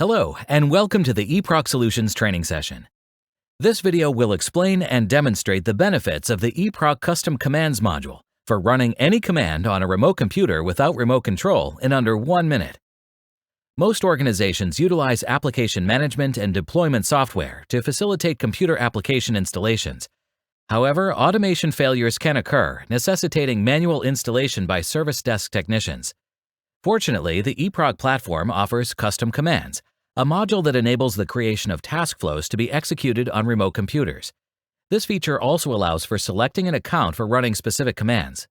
Hello, and welcome to the eProc Solutions training session. This video will explain and demonstrate the benefits of the eProc Custom Commands module for running any command on a remote computer without remote control in under 1 minute. Most organizations utilize application management and deployment software to facilitate computer application installations. However, automation failures can occur, necessitating manual installation by service desk technicians. Fortunately, the eProc platform offers Custom Commands, a module that enables the creation of task flows to be executed on remote computers. This feature also allows for selecting an account for running specific commands.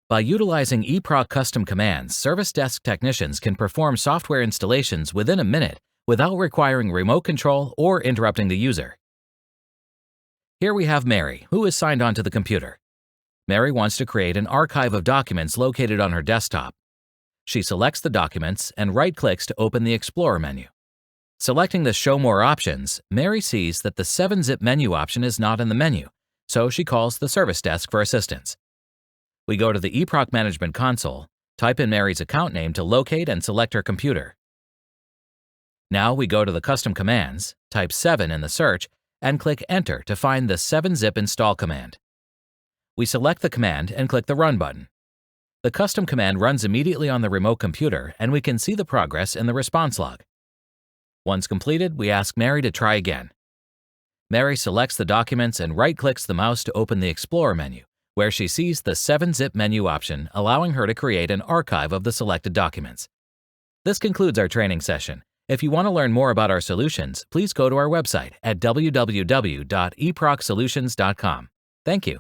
By utilizing eProc Custom Commands, service desk technicians can perform software installations within a minute without requiring remote control or interrupting the user. Here we have Mary, who is signed onto the computer. Mary wants to create an archive of documents located on her desktop. She selects the documents and right-clicks to open the Explorer menu. Selecting the Show More options, Mary sees that the 7-zip menu option is not in the menu, so she calls the service desk for assistance. We go to the eProc Management Console, type in Mary's account name to locate and select her computer. Now we go to the Custom Commands, type 7 in the search, and click Enter to find the 7-zip install command. We select the command and click the Run button. The custom command runs immediately on the remote computer, and we can see the progress in the response log. Once completed, we ask Mary to try again. Mary selects the documents and right-clicks the mouse to open the Explorer menu, where she sees the 7-zip menu option, allowing her to create an archive of the selected documents. This concludes our training session. If you want to learn more about our solutions, please go to our website at www.eprocsolutions.com. Thank you.